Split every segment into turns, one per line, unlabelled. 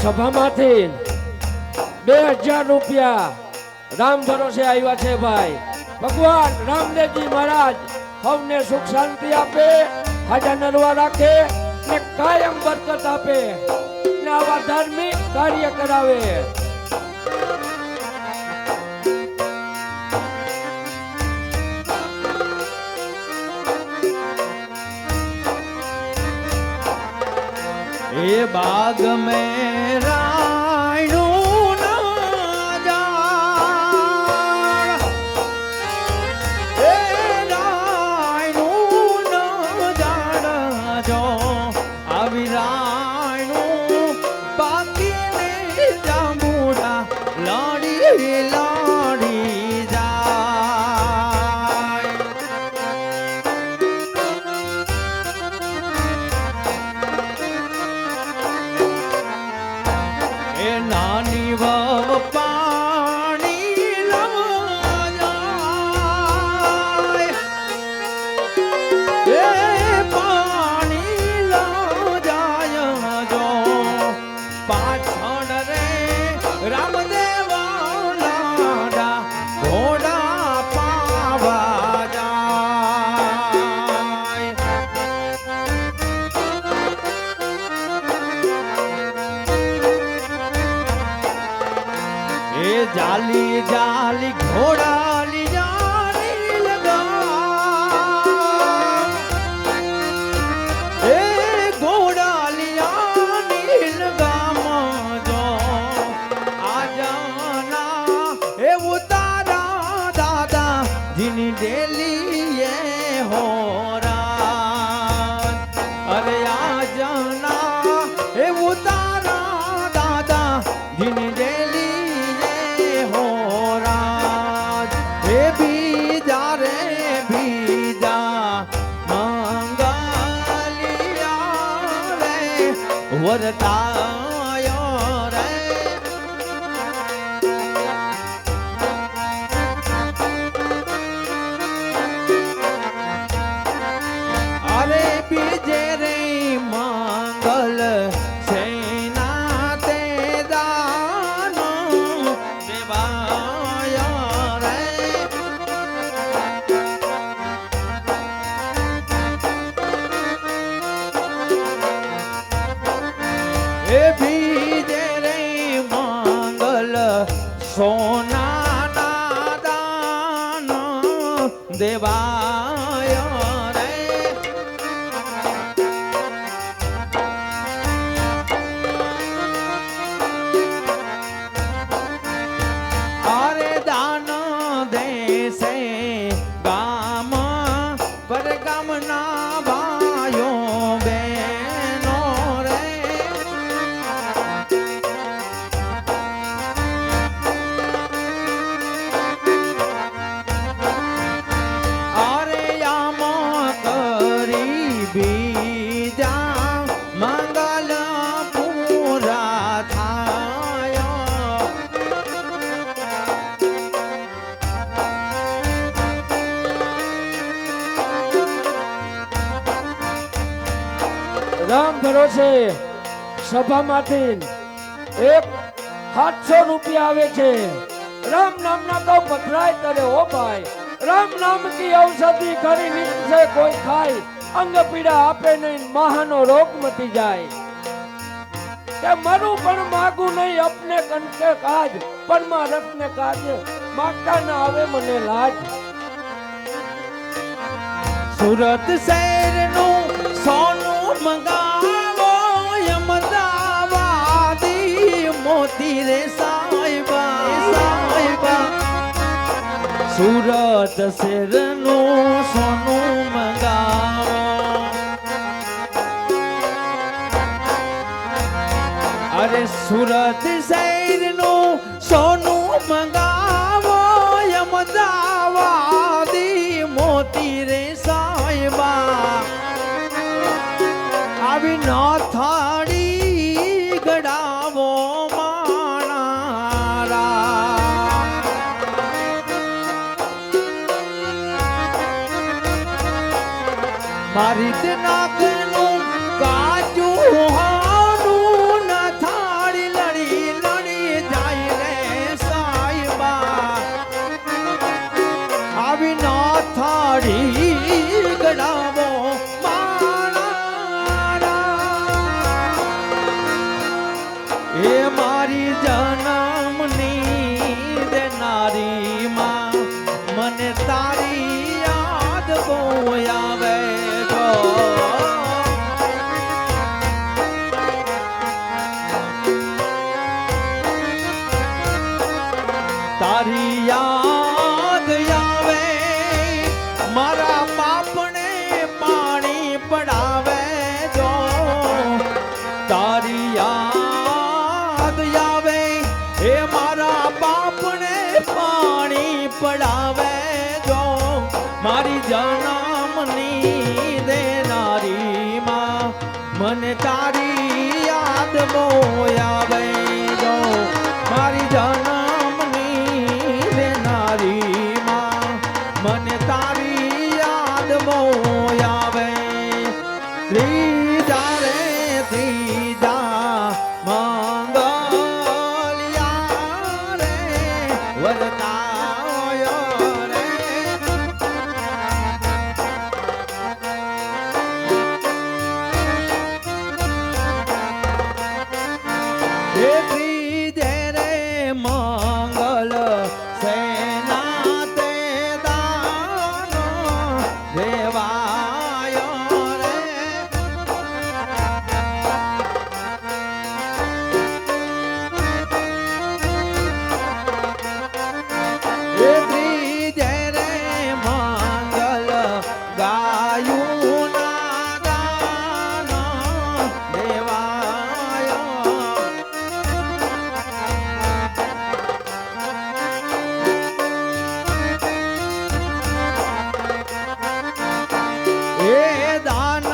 સભામાંથી 2000 રૂપિયા રામ ભરોસે આવ્યા છે ભાઈ. ભગવાન રામદેવજી મહારાજ સૌને સુખ શાંતિ આપે, હાજા નરવા રાખે ને કાયમ બરકત આપે ને આવા ધાર્મિક કાર્ય કરાવે.
એ બાગ મેં રાયણું ના જાણ, એ રાયણું ના જાણ જો આવી રાયણું બાકીને જાંબુડા લાડી લાડી જાય. એ નાની વવ પાણી લાવા જાય, એ પાણી લાવા જાય જો પાછળ રે રામદેવા લાડા ઘોડા પાવા જાય. એ જાલી જાલી ઘોડાલી જાલી લગા, એ ઘોડાલી જાલી લગામાં જો આજાના એ ઉતારા દાદા જીની ડેલી એ હોરા. અરે આજાના એ ઉતારા દાદા જીની ડેલી વરતાયો રે. અરે બીજે રે મંગલ સેના તે દાનો દેવાયો રે. એ બીજે રે મંગલ સોના ના દાન દેવાય રે. અરે દાન દેશે ગામ પર ગામના ભાઈઓ બેનો રે. અરે આમાં કરી બીજા મંગલ પૂરા થાય.
રામ ભરોસે સભામાંથી 700 રૂપિયા આવે છે. રામ નામના તો પથરાય તરે ઓ ભાઈ. રામ નામ કી ઔષધિ કરી નીચે કોઈ ખાય, અંગ પીડા આપે નહીં મહાનો રોગ મટી જાય. કે મરું પણ માગું નહીં અપને કંઠે કાજ, પણ માં રત્ન કાજ માગતા ના આવે મને લાજ.
સુરત શહેરનું સોનું મંગાવો અમદાવાદી મોતી રે સાહેબા સાહેબા. સુરત શહેરનું સોનું મંગાવો, અરે સુરત શહેરનું સોનું મંગાવો અમદાવાદી મોતી રે સાહેબા. આવી ન થાળી ગડાવો માણારા. મારી તે નાકનું કાચું હાનું ન થાળી એ મારી જન્મની દેનારી માં મને તારી યાદ બહુ આવે જો તારી યાદ આવે મારા બાપને પાણી પડાવે જો તારી યાદ આવે એ મારા બાપને પાણી પડાવે જો મારી જન્મની દેનારી માં મને તારી યાદ બહુ આવે જો મારી જન્મની દેનારી માં મને તારી યાદ બહુ આવે ત્રીજા રે ત્રીજા મંગલિયા રે વરતાયો રે હે ત્રીજે રે મંગલ સેના તે દાનો દેવાયો રે હે ત્રીજે રે મંગલ ગાયું ના દાનો દેવાયો એ દાન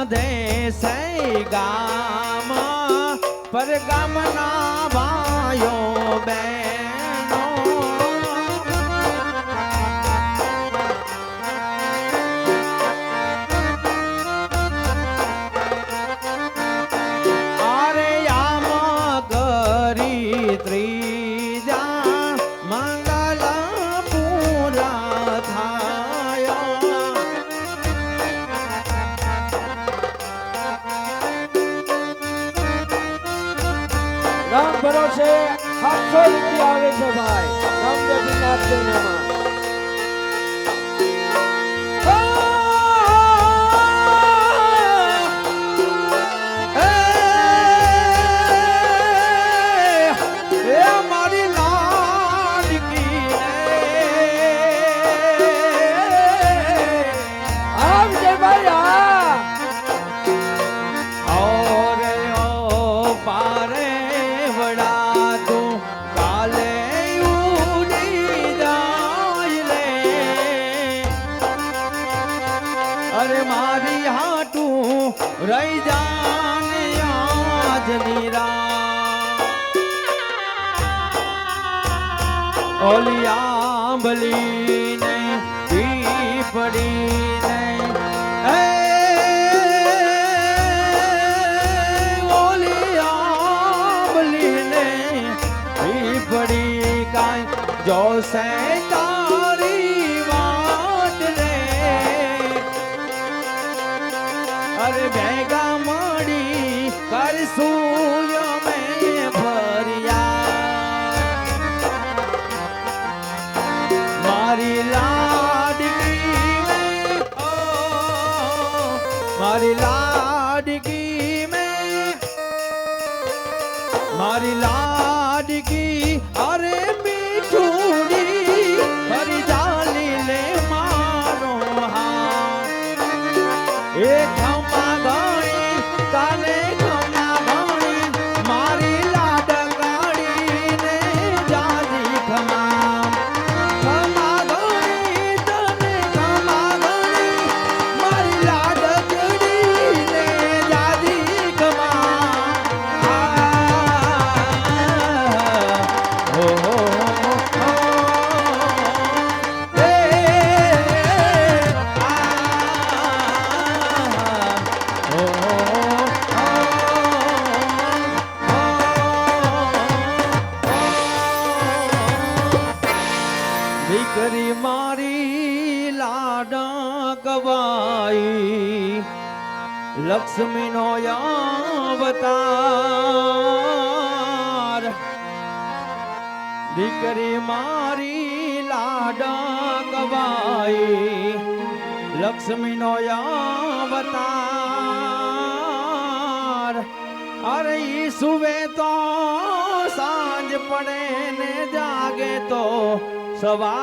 દેશે ગામ પર ગામના ભાઈઓ બહેનો અરે આમ કરી ત્રીજા મંગલ પૂરા થાય
રામ ભરોસે 700 રૂપિયા આવે છે ભાઈ રામદેવજી નાથદેવનામાં.
એ મારી લાડકી
આવજે ભાઈ આ
ઓરે ઓ પારે વડા તું કાલે ઉડી જાય લે અરે મારી હાટું રહી જાને આજની રાત ઓલી આંબલી ને પીપડી ને ઓલી આંબલી ને પીપડી કાંઈ જોશે તારી વાત રે અરે ભેગા મળી કરશું અમે ફરિયાદ મારી લાડકી મેં મારી લાડકી મેં મારી લાડકી અરે મીઠુડી ફરી ચાલી લે મારો હાથ એ ખમા ગણી કાલે ખમા ગણી મારી લાડકાડી ને જાજી ખમા ખમા ગણી તને ખમા ગણી મારી લાડકડી ને જાજી ખમા હો દીકરી મારી લાડા ગવાઈ લક્ષ્મીનો અવતાર દીકરી મારી લાડક બાઈ લક્ષ્મીનો અવતાર અરે ઈ સુવે તો સાંજ પડે ને જાગે તો સવાર